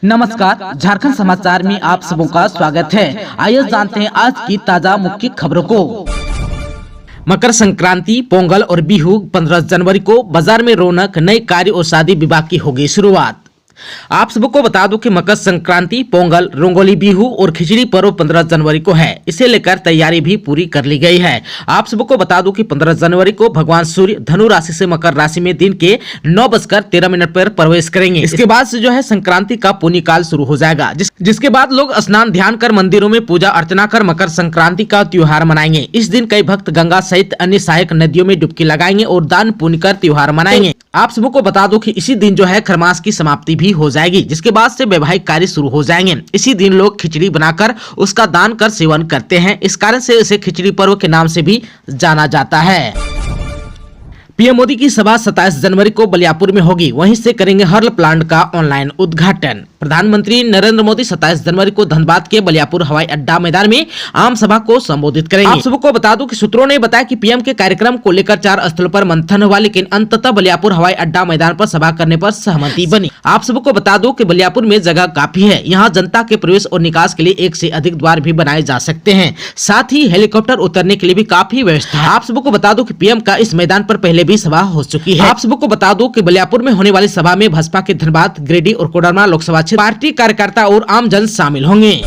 नमस्कार, झारखंड समाचार में आप सबों का स्वागत है। आइए जानते हैं आज की ताजा मुख्य खबरों को। मकर संक्रांति, पोंगल और बिहू 15 जनवरी को बाजार में रौनक, नए कार्य और शादी विवाह की होगी शुरुआत। आप सबको बता दूं कि मकर संक्रांति, पोंगल, रंगोली बिहू और खिचड़ी पर्व 15 जनवरी को है। इसे लेकर तैयारी भी पूरी कर ली गई है। आप सबको बता दूं कि 15 जनवरी को भगवान सूर्य धनु राशि से मकर राशि में दिन के 9:13 पर प्रवेश करेंगे। इसके बाद से जो है संक्रांति का पुण्य काल शुरू हो जाएगा, जिसके बाद लोग स्नान ध्यान कर मंदिरों में पूजा अर्चना कर मकर संक्रांति का त्योहार मनाएंगे। इस दिन कई भक्त गंगा सहित अन्य सहायक नदियों में डुबकी लगाएंगे और दान पुण्य कर त्योहार मनाएंगे। आप सबको बता दूं कि इसी दिन जो है खरमास की समाप्ति भी हो जाएगी, जिसके बाद से वैवाहिक कार्य शुरू हो जाएंगे। इसी दिन लोग खिचड़ी बनाकर उसका दान कर सेवन करते हैं। इस कारण से इसे खिचड़ी पर्व के नाम से भी जाना जाता है। पीएम मोदी की सभा 27 जनवरी को बलियापुर में होगी, वहीं से करेंगे हर्ल प्लांट का ऑनलाइन उद्घाटन। प्रधानमंत्री नरेंद्र मोदी 27 जनवरी को धनबाद के बलियापुर हवाई अड्डा मैदान में आम सभा को संबोधित करेंगे। आप सबको बता दूं कि सूत्रों ने बताया कि पीएम के कार्यक्रम को लेकर 4 स्थलों पर मंथन हुआ, लेकिन अंततः बलियापुर हवाई अड्डा मैदान पर सभा करने पर सहमति बनी। आप सबको बता दूं कि बलियापुर में जगह काफी है, यहाँ जनता के प्रवेश और निकास के लिए 1 से अधिक द्वार भी बनाए जा सकते हैं। साथ ही हेलीकॉप्टर उतरने के लिए भी काफी व्यवस्था है। आप सबको बता दूं कि पीएम का इस मैदान पर पहले भी सभा हो चुकी है। आप सबको बता दूं कि बलियापुर में होने वाली सभा में भाजपा के धनबाद, गिरिडीह और कोडरमा लोकसभा क्षेत्र पार्टी कार्यकर्ता और आमजन शामिल होंगे।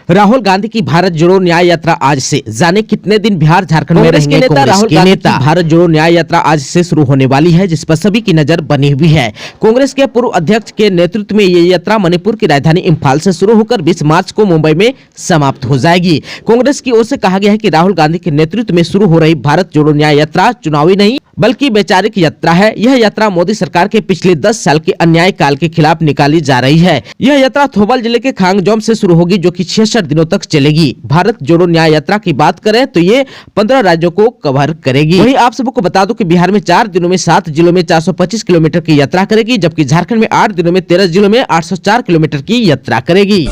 राहुल गांधी की भारत जोड़ो न्याय यात्रा आज से, जाने कितने दिन बिहार झारखंड में रहेंगे राहुल गांधी की भारत जोड़ो न्याय यात्रा आज से शुरू होने वाली है, जिस पर सभी की नजर बनी हुई है। कांग्रेस के पूर्व अध्यक्ष के नेतृत्व में ये यात्रा मणिपुर की राजधानी इम्फाल से शुरू होकर 20 मार्च को मुंबई में समाप्त हो जाएगी। कांग्रेस की ओर से कहा गया है कि राहुल गांधी के नेतृत्व में शुरू हो रही भारत जोड़ो न्याय यात्रा चुनावी नहीं बल्कि वैचारिक यात्रा है। यह यात्रा मोदी सरकार के पिछले 10 साल के अन्याय काल के खिलाफ निकाली जा रही है। यह यात्रा थौबल जिले के खांगजोम से शुरू होगी, जो कि 66 दिनों तक चलेगी। भारत जोड़ो न्याय यात्रा की बात करें तो ये 15 राज्यों को कवर करेगी। वहीं आप सबको बता दूं कि बिहार में 4 दिनों में 7 जिलों में 425 किलोमीटर की यात्रा करेगी, जबकि झारखंड में 8 दिनों में 13 जिलों में 804 किलोमीटर की यात्रा करेगी।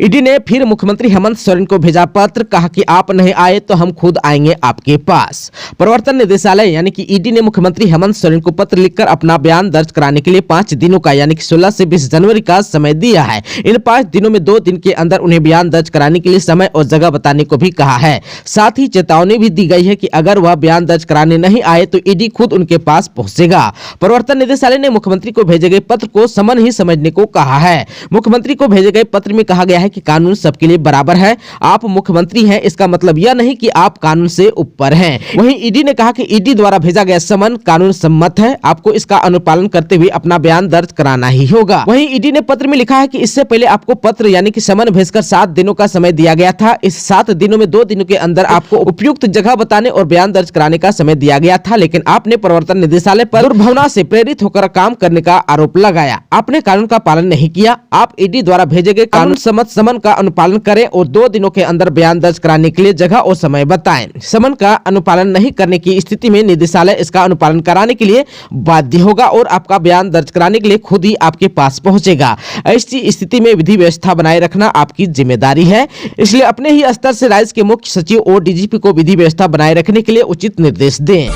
ईडी ने फिर मुख्यमंत्री हेमंत सोरेन को भेजा पत्र, कहा कि आप नहीं आए तो हम खुद आएंगे आपके पास। प्रवर्तन निदेशालय यानी कि ईडी ने मुख्यमंत्री हेमंत सोरेन को पत्र लिखकर अपना बयान दर्ज कराने के लिए 5 दिनों का यानी कि 16 से 20 जनवरी का समय दिया है। इन 5 दिनों में 2 दिन के अंदर उन्हें बयान दर्ज कराने के लिए समय और जगह बताने को भी कहा है। साथ ही चेतावनी भी दी गई है कि अगर वह बयान दर्ज कराने नहीं आए तो ईडी खुद उनके पास पहुंचेगा। प्रवर्तन निदेशालय ने मुख्यमंत्री को भेजे गए पत्र को समन ही समझने को कहा है। मुख्यमंत्री को भेजे गए पत्र में कहा गया है कि कानून सबके लिए बराबर है। आप मुख्यमंत्री हैं, इसका मतलब यह नहीं कि आप कानून से ऊपर हैं। वहीं ईडी ने कहा कि ईडी द्वारा भेजा गया समन कानून सम्मत है, आपको इसका अनुपालन करते हुए अपना बयान दर्ज कराना ही होगा। वहीं ईडी ने पत्र में लिखा है कि इससे पहले आपको पत्र यानी कि समन भेजकर 7 दिनों का समय दिया गया था। इस 7 दिनों में 2 दिनों के अंदर आपको उपयुक्त जगह बताने और बयान दर्ज कराने का समय दिया गया था, लेकिन आपने प्रवर्तन निदेशालय पर दुर्भावना से प्रेरित होकर काम करने का आरोप लगाया। आपने कानून का पालन नहीं किया। आप ईडी द्वारा भेजे गए कानून सम्मत समन का अनुपालन करें और 2 दिनों के अंदर बयान दर्ज कराने के लिए जगह और समय बताएं। समन का अनुपालन नहीं करने की स्थिति में निदेशालय इसका अनुपालन कराने के लिए बाध्य होगा और आपका बयान दर्ज कराने के लिए खुद ही आपके पास पहुंचेगा। ऐसी स्थिति में विधि व्यवस्था बनाए रखना आपकी जिम्मेदारी है, इसलिए अपने ही स्तर से राज्य के मुख्य सचिव और डीजीपी को विधि व्यवस्था बनाए रखने के लिए उचित निर्देश दें।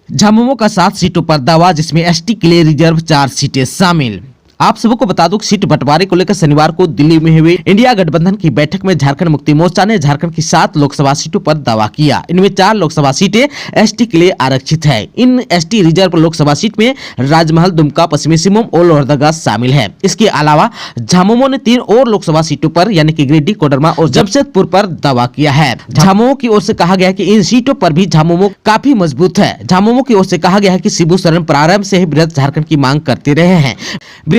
झामुमो का 7 सीटों पर दावा, जिसमें एसटी के लिए रिजर्व 4 सीटें शामिल। आप सबको बता दूं कि सीट बंटवारे को लेकर शनिवार को दिल्ली में हुई इंडिया गठबंधन की बैठक में झारखंड मुक्ति मोर्चा ने झारखंड की 7 लोकसभा सीटों पर दावा किया। इनमें 4 लोकसभा सीटें एसटी के लिए आरक्षित है। इन एसटी रिजर्व लोकसभा सीट में राजमहल, दुमका, पश्चिमी सिंहभूम और लोहरदगा शामिल है। इसके अलावा झामुमो ने 3 और लोकसभा सीटों पर यानी कि गिरिडीह, कोडरमा और जमशेदपुर पर दावा किया है। झामुमो की ओर से कहा गया है कि इन सीटों पर भी झामुमो काफी मजबूत है। झामुमो की ओर से कहा गया है कि शिबू सोरेन प्रारंभ से ही बृहत झारखंड की मांग करते रहे हैं।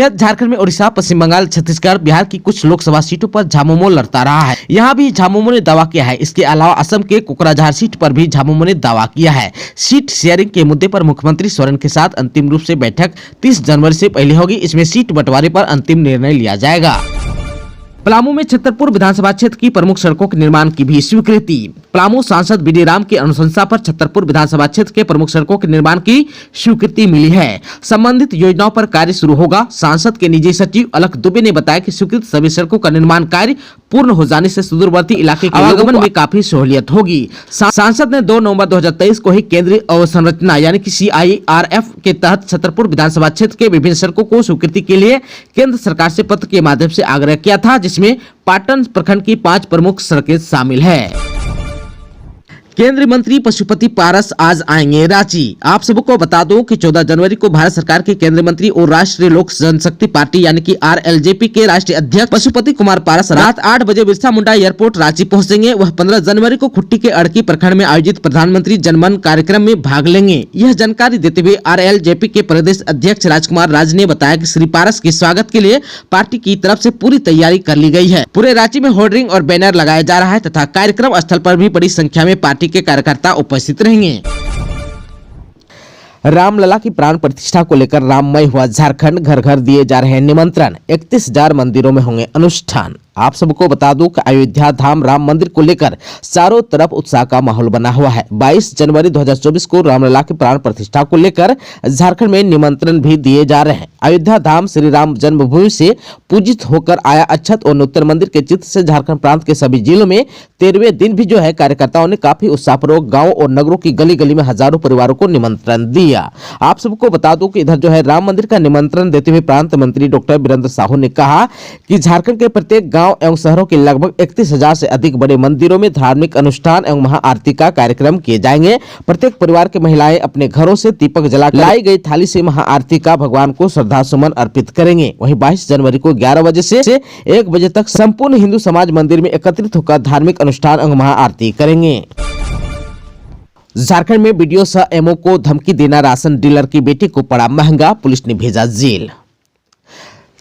झारखंड में उड़ीसा, पश्चिम बंगाल, छत्तीसगढ़, बिहार की कुछ लोकसभा सीटों पर झामुमो लड़ता रहा है। यहाँ भी झामुमो ने दावा किया है। इसके अलावा असम के कोकराझार सीट पर भी झामुमो ने दावा किया है। सीट शेयरिंग के मुद्दे पर मुख्यमंत्री सोरेन के साथ अंतिम रूप से बैठक 30 जनवरी से पहले होगी। इसमें सीट बंटवारे पर अंतिम निर्णय लिया जाएगा। पलामू में छतरपुर विधानसभा क्षेत्र की प्रमुख सड़कों के निर्माण की भी स्वीकृति। पलामू सांसद बीडी राम की अनुशंसा पर छतरपुर विधानसभा क्षेत्र के प्रमुख सड़कों के निर्माण की स्वीकृति मिली है। संबंधित योजनाओं पर कार्य शुरू होगा। सांसद के निजी सचिव अलख दुबे ने बताया कि स्वीकृत सभी सड़कों का निर्माण कार्य पूर्ण हो जाने से सुदूरवर्ती इलाके के आवागमन में काफी सहूलियत होगी। सांसद ने 2 नवंबर 2023 को ही केंद्रीय अवसंरचना यानी कि CIRF के तहत छतरपुर विधानसभा क्षेत्र के विभिन्न सड़कों को स्वीकृति के लिए केंद्र सरकार से पत्र के माध्यम से आग्रह किया था, जिसमें पाटन प्रखंड की 5 प्रमुख सड़कें शामिल है। केंद्रीय मंत्री पशुपति पारस आज आएंगे रांची। आप सबको बता दूं कि 14 जनवरी को भारत सरकार के केंद्रीय मंत्री और राष्ट्रीय लोक जनशक्ति पार्टी यानी कि RLJP के राष्ट्रीय अध्यक्ष पशुपति कुमार पारस रात 8 बजे बिरसा मुंडा एयरपोर्ट रांची पहुंचेंगे। वह 15 जनवरी को खुट्टी के अड़की प्रखंड में आयोजित प्रधानमंत्री जनमन कार्यक्रम में भाग लेंगे। यह जानकारी देते हुए RLJP के प्रदेश अध्यक्ष राजकुमार राज ने बताया कि श्री पारस के स्वागत के लिए पार्टी की तरफ से पूरी तैयारी कर ली गई है। पूरे रांची में होर्डिंग और बैनर लगाया जा रहा है तथा कार्यक्रम स्थल पर भी बड़ी संख्या में पार्टी के कार्यकर्ता उपस्थित रहेंगे। रामलला की प्राण प्रतिष्ठा को लेकर राममय हुआ झारखंड। घर घर दिए जा रहे हैं निमंत्रण। 31,000 मंदिरों में होंगे अनुष्ठान। आप सबको बता दूं कि अयोध्या धाम राम मंदिर को लेकर चारों तरफ उत्साह का माहौल बना हुआ है। 22 जनवरी 2024 को रामलला की प्राण प्रतिष्ठा को लेकर झारखंड में निमंत्रण भी दिए जा रहे हैं। अयोध्या धाम श्री राम जन्मभूमि से पूजित होकर आया अक्षत और नूतन मंदिर के चित्र से झारखंड प्रांत के सभी जिलों में 13वें दिन भी जो है कार्यकर्ताओं ने काफी उत्साहपूर्वक गाँव और नगरों की गली गली में हजारों परिवारों को निमंत्रण दिया। आप सबको बता दूं कि इधर जो है राम मंदिर का निमंत्रण देते हुए प्रांत मंत्री डॉक्टर वीरेंद्र साहू ने कहा कि झारखंड के प्रत्येक गाँव एवं शहरों के लगभग 31,000 से अधिक बड़े मंदिरों में धार्मिक अनुष्ठान एवं महाआरती का कार्यक्रम किए जाएंगे। प्रत्येक परिवार की महिलाएं अपने घरों से दीपक जला लाई गई थाली से महाआरती का भगवान को श्रद्धा सुमन अर्पित करेंगे। वहीं 22 जनवरी को 11 बजे से 1 बजे तक संपूर्ण हिंदू समाज मंदिर में एकत्रित होकर धार्मिक अनुष्ठान एवं महाआरती करेंगे। झारखंड में BDO सह MO को धमकी देना राशन डीलर की बेटी को पड़ा महंगा, पुलिस ने भेजा जेल।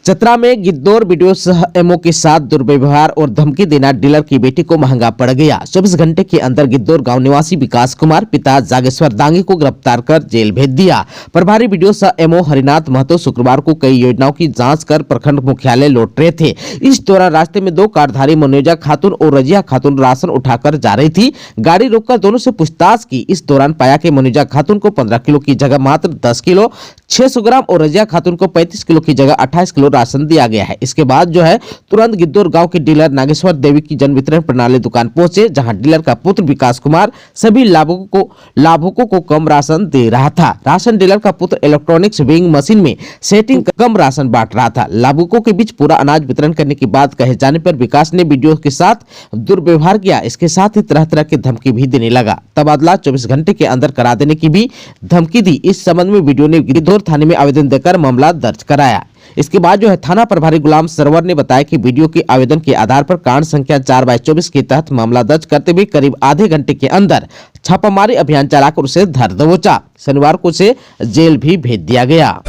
चतरा में गिद्धौर BDO सह MO के साथ दुर्व्यवहार और धमकी देना डीलर की बेटी को महंगा पड़ गया। 24 घंटे के अंदर गिद्धौर गांव निवासी विकास कुमार पिता जागेश्वर दांगी को गिरफ्तार कर जेल भेज दिया। प्रभारी BDO सह MO हरिनाथ महतो शुक्रवार को कई योजनाओं की जांच कर प्रखंड मुख्यालय लौट रहे थे। इस दौरान रास्ते में 2 कारधारी मनोजा खातून और रजिया खातून राशन उठाकर जा रही थी। गाड़ी रोककर दोनों से पूछताछ की। इस दौरान पाया कि मनोजा खातून को 15 किलो की जगह मात्र 10 किलो 600 ग्राम और रजिया खातून को 35 किलो की जगह 28 किलो राशन दिया गया है। इसके बाद जो है तुरंत गिद्धौर गांव के डीलर नागेश्वर देवी की जन वितरण प्रणाली दुकान पहुंचे, जहां डीलर का पुत्र विकास कुमार सभी लाभुकों को कम राशन दे रहा था। राशन डीलर का पुत्र इलेक्ट्रॉनिक्स वेइंग मशीन में सेटिंग कम राशन बांट रहा था। लाभुकों के बीच पूरा अनाज वितरण करने की बात कहे जाने पर विकास ने BDO के साथ दुर्व्यवहार किया। इसके साथ ही तरह तरह की धमकी भी देने लगा। तबादला 24 घंटे के अंदर करा देने की भी धमकी दी। इस संबंध में BDO ने गिद्धौर थाने में आवेदन देकर मामला दर्ज कराया। इसके बाद जो है थाना प्रभारी गुलाम सरवर ने बताया कि BDO के आवेदन के आधार पर कांड संख्या 4/24 के तहत मामला दर्ज करते हुए करीब आधे घंटे के अंदर छापामारी अभियान चलाकर उसे धर दबोचा। शनिवार को उसे जेल भी भेज दिया गया।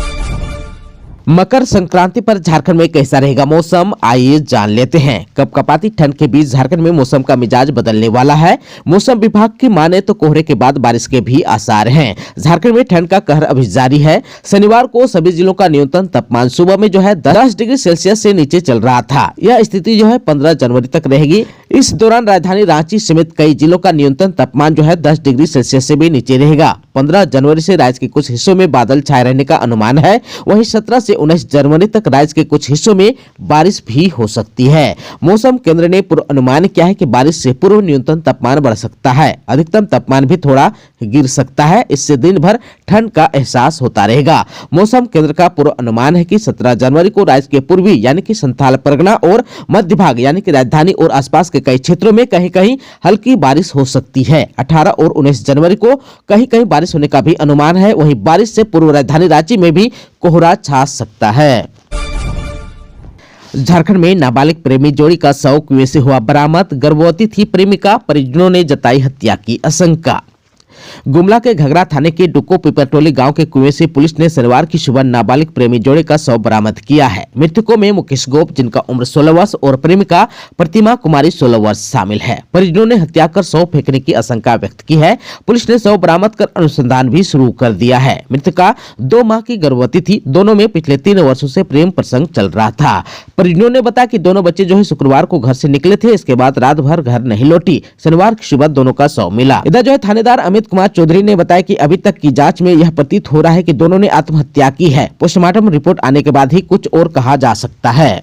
मकर संक्रांति पर झारखंड में कैसा रहेगा मौसम, आइए जान लेते हैं। कपकपाती ठंड के बीच झारखंड में मौसम का मिजाज बदलने वाला है। मौसम विभाग की माने तो कोहरे के बाद बारिश के भी आसार हैं। झारखंड में ठंड का कहर अभी जारी है। शनिवार को सभी जिलों का न्यूनतम तापमान सुबह में जो है 10 डिग्री सेल्सियस से नीचे चल रहा था। यह स्थिति जो है 15 जनवरी तक रहेगी। इस दौरान राजधानी रांची समेत कई जिलों का न्यूनतम तापमान जो है 10 डिग्री सेल्सियस से भी नीचे रहेगा। 15 जनवरी से राज्य के कुछ हिस्सों में बादल छाए रहने का अनुमान है। वहीं 17 से 19 जनवरी तक राज्य के कुछ हिस्सों में बारिश भी हो सकती है। मौसम केंद्र ने पूर्व अनुमान किया है कि बारिश से पूर्व न्यूनतम तापमान बढ़ सकता है, अधिकतम तापमान भी थोड़ा गिर सकता है। इससे दिन भर ठंड का एहसास होता रहेगा। मौसम केंद्र का पूर्व अनुमान है कि 17 जनवरी को राज्य के पूर्वी यानी कि संथाल परगना और मध्य भाग यानी कि राजधानी और आसपास के कई क्षेत्रों में कहीं कहीं हल्की बारिश हो सकती है। 18 और 19 जनवरी को कहीं कहीं बारिश होने का भी अनुमान है। वहीं बारिश से पूर्व राजधानी रांची में भी कोहरा छा सकता है। झारखंड में नाबालिग प्रेमी जोड़ी का शव कुएं से हुआ बरामद। गर्भवती थी प्रेमिका, परिजनों ने जताई हत्या की आशंका। गुमला के घगरा थाने के डुको पिपरटोली गांव के कुएं से पुलिस ने शनिवार की सुबह नाबालिग प्रेमी जोड़े का शव बरामद किया है। मृतकों में मुकेश गोप जिनका उम्र 16 वर्ष और प्रेमिका प्रतिमा कुमारी 16 वर्ष शामिल है। परिजनों ने हत्या कर शव फेंकने की आशंका व्यक्त की है। पुलिस ने शव बरामद कर अनुसंधान भी शुरू कर दिया है। मृतका 2 माह की गर्भवती थी। दोनों में पिछले 3 वर्षों से प्रेम प्रसंग चल रहा था। परिजनों ने बताया कि दोनों बच्चे जो है शुक्रवार को घर से निकले थे। इसके बाद रात भर घर नहीं लौटी। शनिवार की सुबह दोनों का शव मिला। इधर जो है थानेदार अमित कुमार चौधरी ने बताया कि अभी तक की जांच में यह प्रतीत हो रहा है कि दोनों ने आत्महत्या की है। पोस्टमार्टम रिपोर्ट आने के बाद ही कुछ और कहा जा सकता है।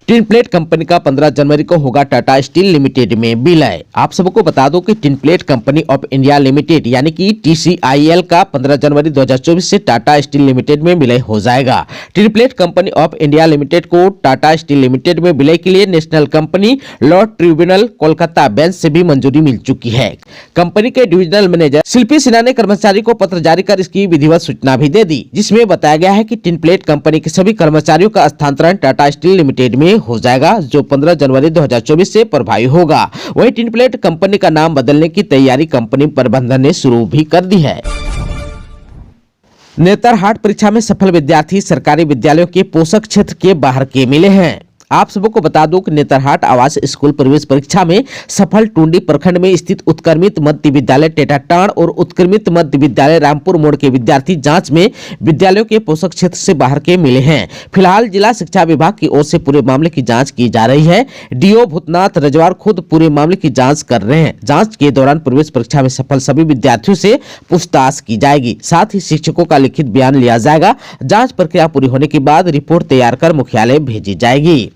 टिन प्लेट कंपनी का 15 जनवरी को होगा टाटा स्टील लिमिटेड में विलय। आप सबको बता दो कि tin plate company of India limited यानी कि TCIL का 15 जनवरी 2024 से टाटा स्टील लिमिटेड में विलय हो जाएगा। Tin plate company of India limited को टाटा स्टील लिमिटेड में विलय के लिए national company law tribunal Kolkata bench से भी मंजूरी मिल चुकी है। कंपनी के डिविजनल मैनेजर शिल्पी सिन्हा ने कर्मचारी को पत्र जारी कर इसकी विधिवत सूचना भी दे दी, जिसमें बताया गया है कि टिन प्लेट कंपनी के सभी कर्मचारियों का स्थानांतरण टाटा स्टील लिमिटेड में हो जाएगा, जो 15 जनवरी 2024 से प्रभावी होगा। वहीं टिन प्लेट कंपनी का नाम बदलने की तैयारी कंपनी प्रबंधन ने शुरू भी कर दी है। नेतरहाट परीक्षा में सफल विद्यार्थी सरकारी विद्यालयों के पोषक क्षेत्र के बाहर के मिले हैं। आप सबको बता दो कि नेतरहाट आवास स्कूल प्रवेश परीक्षा में सफल टुंडी प्रखंड में स्थित उत्क्रमित मध्य विद्यालय टेटाटाण और उत्क्रमित मध्य विद्यालय रामपुर मोड़ के विद्यार्थी जांच में विद्यालयों के पोषक क्षेत्र से बाहर के मिले हैं। फिलहाल जिला शिक्षा विभाग की ओर से पूरे मामले की जांच की जा रही है। DO भूतनाथ रजवार खुद पूरे मामले की जाँच कर रहे हैं। जाँच के दौरान प्रवेश परीक्षा में सफल सभी विद्यार्थियों से पूछताछ की जाएगी। साथ ही शिक्षकों का लिखित बयान लिया जाएगा। जाँच प्रक्रिया पूरी होने के बाद रिपोर्ट तैयार कर मुख्यालय भेजी जाएगी।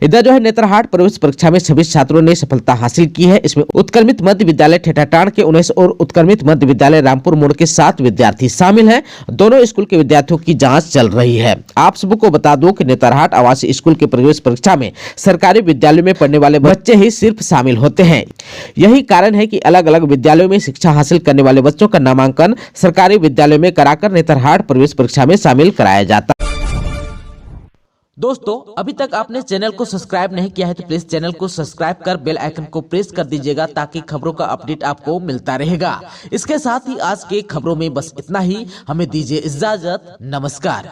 इधर जो है नेतरहाट प्रवेश परीक्षा में 26 छात्रों ने सफलता हासिल की है। इसमें उत्क्रमित मध्य विद्यालय ठेठाटाण के 19 और उत्क्रमित मध्य विद्यालय रामपुर मोड़ के 7 विद्यार्थी शामिल हैं। दोनों स्कूल के विद्यार्थियों की जांच चल रही है। आप सबको बता दो कि नेतरहाट आवासीय स्कूल के प्रवेश परीक्षा में सरकारी विद्यालयों में पढ़ने वाले बच्चे ही सिर्फ शामिल होते हैं। यही कारण है कि अलग अलग विद्यालयों में शिक्षा हासिल करने वाले बच्चों का नामांकन सरकारी विद्यालयों में कराकर नेतरहाट प्रवेश परीक्षा में शामिल कराया जाता है। दोस्तों, अभी तक आपने चैनल को सब्सक्राइब नहीं किया है तो प्लीज चैनल को सब्सक्राइब कर बेल आइकन को प्रेस कर दीजिएगा, ताकि खबरों का अपडेट आपको मिलता रहेगा। इसके साथ ही आज के खबरों में बस इतना ही। हमें दीजिए इजाजत। नमस्कार।